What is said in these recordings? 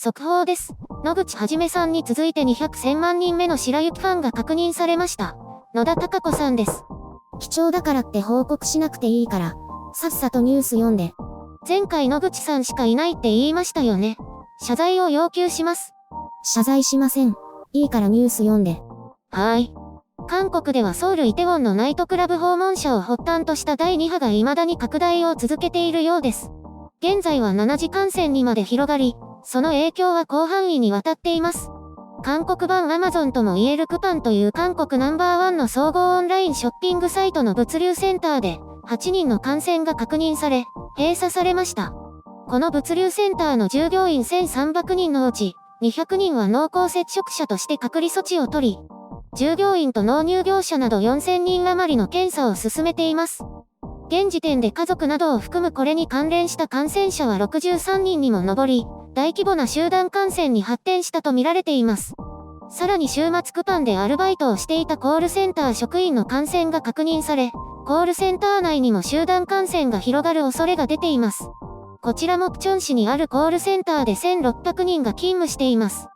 速報です。野口はじめさんに続いて1000万人目の白雪ファンが確認されました。野田貴子さんです。貴重だからって報告しなくていいから、さっさとニュース読んで。前回野口さんしかいないって言いましたよね。謝罪を要求します。謝罪しません。いいからニュース読んで。はーい。韓国ではソウルイテウォンのナイトクラブ訪問者を発端とした第2波が未だに拡大を続けているようです。現在は7次感染にまで広がり、その影響は広範囲にわたっています。韓国版 Amazon とも言えるクパンという韓国ナンバーワンの総合オンラインショッピングサイトの物流センターで8人の感染が確認され、閉鎖されました。この物流センターの従業員1300人のうち200人は濃厚接触者として隔離措置を取り、従業員と納入業者など4000人余りの検査を進めています。現時点で家族などを含むこれに関連した感染者は63人にも上り、大規模な集団感染に発展したとみられています。さらに週末クパンでアルバイトをしていたコールセンター職員の感染が確認され、コールセンター内にも集団感染が広がる恐れが出ています。こちらもプチョン市にあるコールセンターで1600人が勤務しています。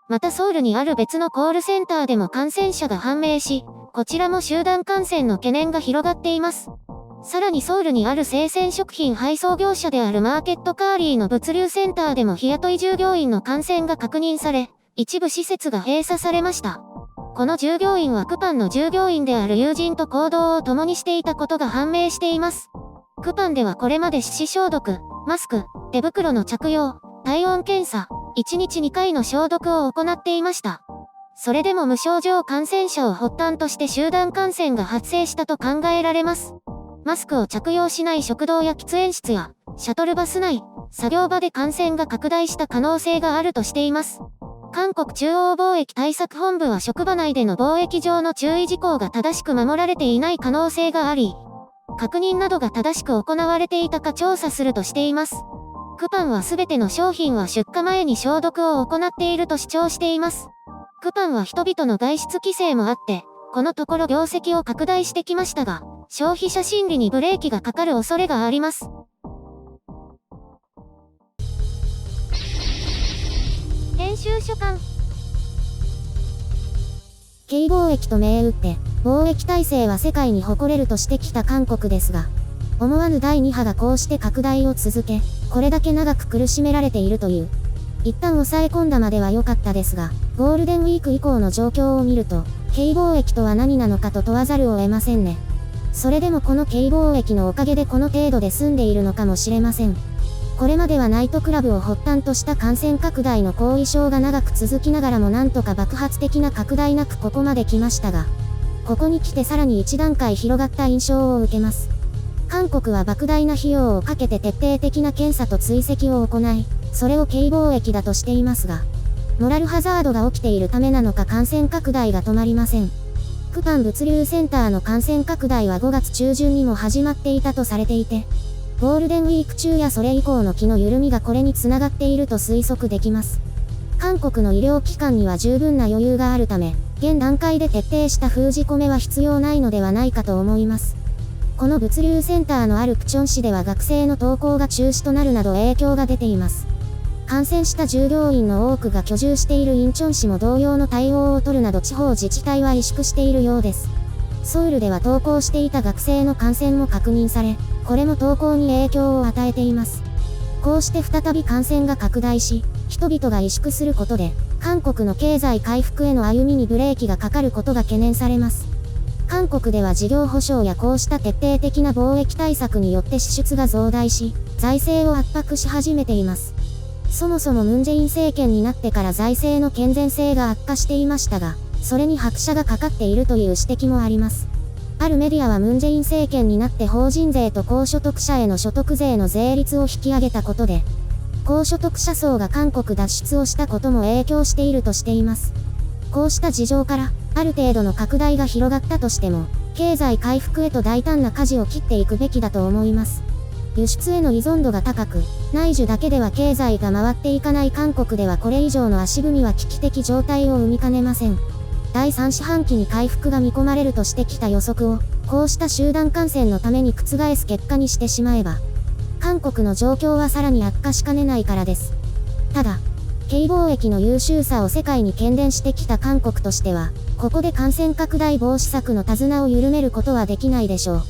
またソウルにある別のコールセンターでも感染者が判明し、こちらも集団感染の懸念が広がっています。さらにソウルにある生鮮食品配送業者であるマーケットカーリーの物流センターでも日雇い従業員の感染が確認され、一部施設が閉鎖されました。この従業員はクパンの従業員である友人と行動を共にしていたことが判明しています。クパンではこれまで手指消毒、マスク、手袋の着用、体温検査、1日2回の消毒を行っていました。それでも無症状感染者を発端として集団感染が発生したと考えられます。マスクを着用しない食堂や喫煙室や、シャトルバス内、作業場で感染が拡大した可能性があるとしています。韓国中央防疫対策本部は職場内での防疫上の注意事項が正しく守られていない可能性があり、確認などが正しく行われていたか調査するとしています。クパンはすべての商品は出荷前に消毒を行っていると主張しています。クパンは人々の外出規制もあって、このところ業績を拡大してきましたが、消費者心理にブレーキがかかる恐れがあります。編集所管。K貿易と銘打って、貿易体制は世界に誇れるとしてきた韓国ですが、思わぬ第2波がこうして拡大を続け、これだけ長く苦しめられているという。一旦抑え込んだまでは良かったですが、ゴールデンウィーク以降の状況を見ると、K貿易とは何なのかと問わざるを得ませんね。それでもこのK貿易のおかげでこの程度で済んでいるのかもしれません。これまではナイトクラブを発端とした感染拡大の後遺症が長く続きながらもなんとか爆発的な拡大なくここまで来ましたが、ここに来てさらに一段階広がった印象を受けます。韓国は莫大な費用をかけて徹底的な検査と追跡を行い、それをK貿易だとしていますが、モラルハザードが起きているためなのか感染拡大が止まりません。クパン物流センターの感染拡大は5月中旬にも始まっていたとされていて、ゴールデンウィーク中やそれ以降の気の緩みがこれにつながっていると推測できます。韓国の医療機関には十分な余裕があるため、現段階で徹底した封じ込めは必要ないのではないかと思います。この物流センターのあるプチョン市では学生の登校が中止となるなど影響が出ています。感染した従業員の多くが居住しているインチョン市も同様の対応を取るなど地方自治体は萎縮しているようです。ソウルでは登校していた学生の感染も確認され、これも登校に影響を与えています。こうして再び感染が拡大し、人々が萎縮することで、韓国の経済回復への歩みにブレーキがかかることが懸念されます。韓国では事業保障やこうした徹底的な貿易対策によって支出が増大し、財政を圧迫し始めています。そもそもムン・ジェイン政権になってから財政の健全性が悪化していましたが、それに拍車がかかっているという指摘もあります。あるメディアはムン・ジェイン政権になって法人税と高所得者への所得税の税率を引き上げたことで、高所得者層が韓国脱出をしたことも影響しているとしています。こうした事情から、ある程度の拡大が広がったとしても、経済回復へと大胆な舵を切っていくべきだと思います。輸出への依存度が高く、内需だけでは経済が回っていかない韓国ではこれ以上の足踏みは危機的状態を生みかねません。第3四半期に回復が見込まれるとしてきた予測を、こうした集団感染のために覆す結果にしてしまえば、韓国の状況はさらに悪化しかねないからです。ただ、軽貿易の優秀さを世界に喧伝してきた韓国としては、ここで感染拡大防止策の手綱を緩めることはできないでしょう。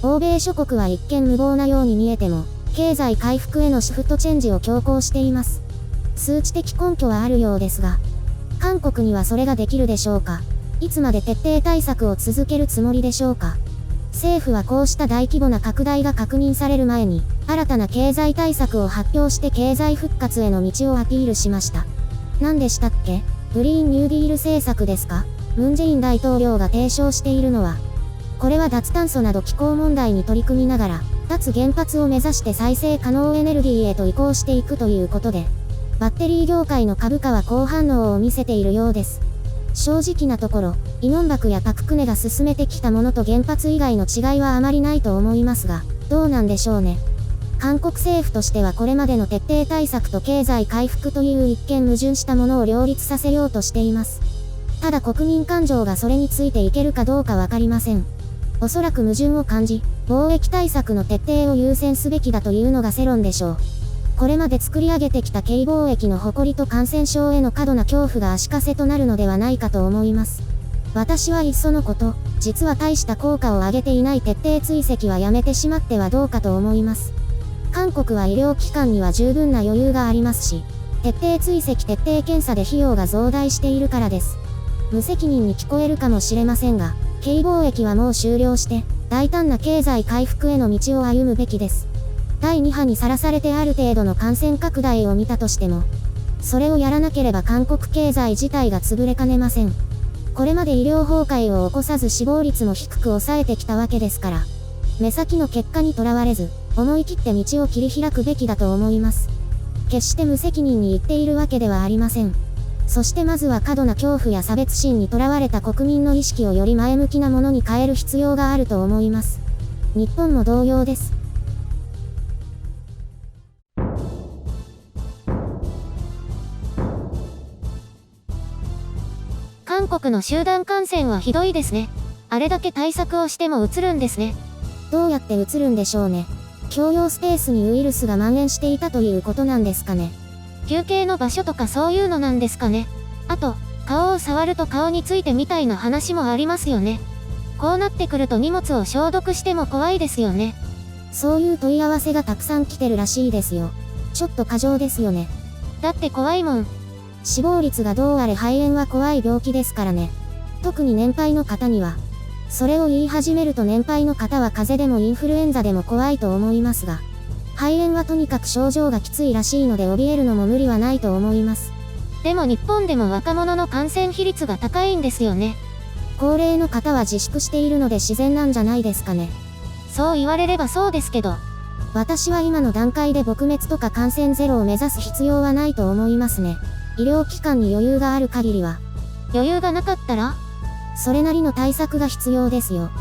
欧米諸国は一見無謀なように見えても、経済回復へのシフトチェンジを強行しています。数値的根拠はあるようですが、韓国にはそれができるでしょうか。いつまで徹底対策を続けるつもりでしょうか。政府はこうした大規模な拡大が確認される前に、新たな経済対策を発表して経済復活への道をアピールしました。何でしたっけ？グリーンニューディール政策ですか？ムン・ジェイン大統領が提唱しているのは、これは脱炭素など気候問題に取り組みながら、脱原発を目指して再生可能エネルギーへと移行していくということで、バッテリー業界の株価は好反応を見せているようです。正直なところ、イノンバクやパククネが進めてきたものと原発以外の違いはあまりないと思いますが、どうなんでしょうね。韓国政府としてはこれまでの徹底対策と経済回復という一見矛盾したものを両立させようとしています。ただ国民感情がそれについていけるかどうかわかりません。おそらく矛盾を感じ、貿易対策の徹底を優先すべきだというのが世論でしょう。これまで作り上げてきた軽貿易の誇りと感染症への過度な恐怖が足かせとなるのではないかと思います。私はいっそのこと、実は大した効果を上げていない徹底追跡はやめてしまってはどうかと思います。韓国は医療機関には十分な余裕がありますし、徹底追跡徹底検査で費用が増大しているからです。無責任に聞こえるかもしれませんが、軽貿易はもう終了して、大胆な経済回復への道を歩むべきです。第2波にさらされてある程度の感染拡大を見たとしても、それをやらなければ韓国経済自体が潰れかねません。これまで医療崩壊を起こさず死亡率も低く抑えてきたわけですから、目先の結果にとらわれず、思い切って道を切り開くべきだと思います。決して無責任に言っているわけではありません。そしてまずは過度な恐怖や差別心にとらわれた国民の意識をより前向きなものに変える必要があると思います。日本も同様です。韓国の集団感染はひどいですね。あれだけ対策をしてもうつるんですね。どうやってうつるんでしょうね。共用スペースにウイルスが蔓延していたということなんですかね。休憩の場所とかそういうのなんですかね。あと、顔を触ると顔についてみたいな話もありますよね。こうなってくると荷物を消毒しても怖いですよね。そういう問い合わせがたくさん来てるらしいですよ。ちょっと過剰ですよね。だって怖いもん。死亡率がどうあれ肺炎は怖い病気ですからね。特に年配の方には。それを言い始めると年配の方は風邪でもインフルエンザでも怖いと思いますが、肺炎はとにかく症状がきついらしいので怯えるのも無理はないと思います。でも日本でも若者の感染比率が高いんですよね。高齢の方は自粛しているので自然なんじゃないですかね。そう言われればそうですけど。私は今の段階で撲滅とか感染ゼロを目指す必要はないと思いますね。医療機関に余裕がある限りは。余裕がなかったら？それなりの対策が必要ですよ。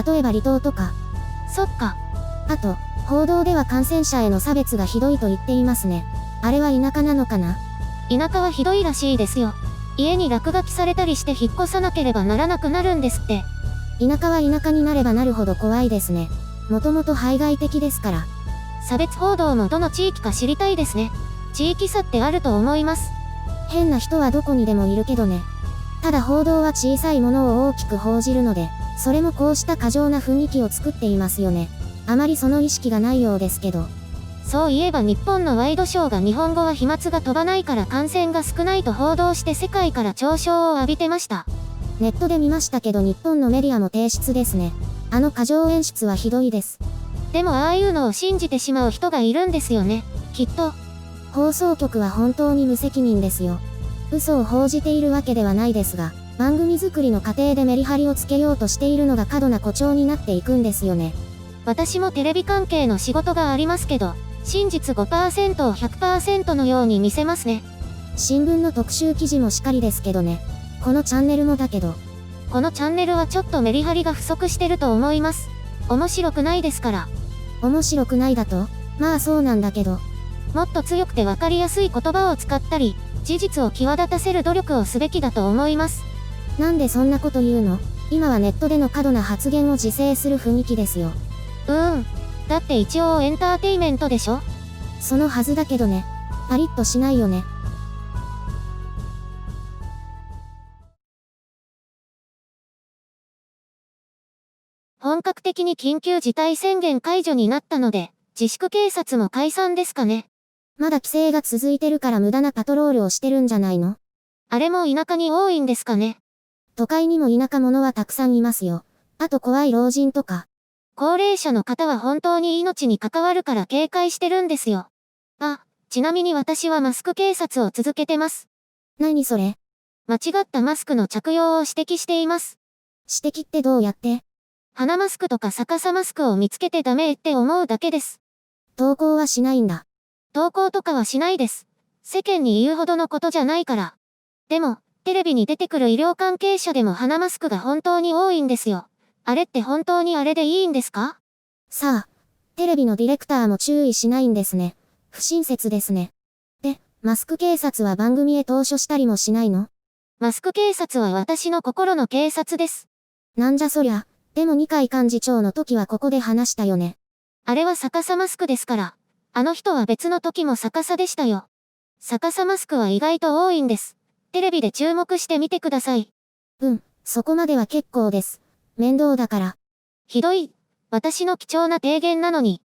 例えば離島とか。そっか。あと、報道では感染者への差別がひどいと言っていますね。あれは田舎なのかな？田舎はひどいらしいですよ。家に落書きされたりして引っ越さなければならなくなるんですって。田舎は田舎になればなるほど怖いですね。もともと排外的ですから。差別報道もどの地域か知りたいですね。地域差ってあると思います。変な人はどこにでもいるけどね。ただ報道は小さいものを大きく報じるので、それもこうした過剰な雰囲気を作っていますよね。あまりその意識がないようですけど。そういえば日本のワイドショーが日本語は飛沫が飛ばないから感染が少ないと報道して世界から嘲笑を浴びてました。ネットで見ましたけど日本のメディアも低質ですね。あの過剰演出はひどいです。でもああいうのを信じてしまう人がいるんですよね。きっと。放送局は本当に無責任ですよ。嘘を報じているわけではないですが、番組作りの過程でメリハリをつけようとしているのが過度な誇張になっていくんですよね。私もテレビ関係の仕事がありますけど、真実 5% を 100% のように見せますね。新聞の特集記事もしかりですけどね。このチャンネルもだけど。このチャンネルはちょっとメリハリが不足してると思います。面白くないですから。面白くないだと？まあそうなんだけど。もっと強くてわかりやすい言葉を使ったり、事実を際立たせる努力をすべきだと思います。なんでそんなこと言うの？今はネットでの過度な発言を自制する雰囲気ですよ。だって一応エンターテイメントでしょ？そのはずだけどね。パリッとしないよね。的に緊急事態宣言解除になったので、自粛警察も解散ですかね。まだ規制が続いてるから無駄なパトロールをしてるんじゃないの？あれも田舎に多いんですかね。都会にも田舎者はたくさんいますよ。あと怖い老人とか。高齢者の方は本当に命に関わるから警戒してるんですよ。あ、ちなみに私はマスク警察を続けてます。何それ？間違ったマスクの着用を指摘しています。指摘ってどうやって？鼻マスクとか逆さマスクを見つけてダメって思うだけです。投稿はしないんだ。投稿とかはしないです。世間に言うほどのことじゃないから。でも、テレビに出てくる医療関係者でも鼻マスクが本当に多いんですよ。あれって本当にあれでいいんですか？さあ、テレビのディレクターも注意しないんですね。不親切ですね。で、マスク警察は番組へ投書したりもしないの？マスク警察は私の心の警察です。なんじゃそりゃ。でも二階幹事長の時はここで話したよね。あれは逆さマスクですから。あの人は別の時も逆さでしたよ。逆さマスクは意外と多いんです。テレビで注目してみてください。そこまでは結構です。面倒だから。ひどい。私の貴重な提言なのに。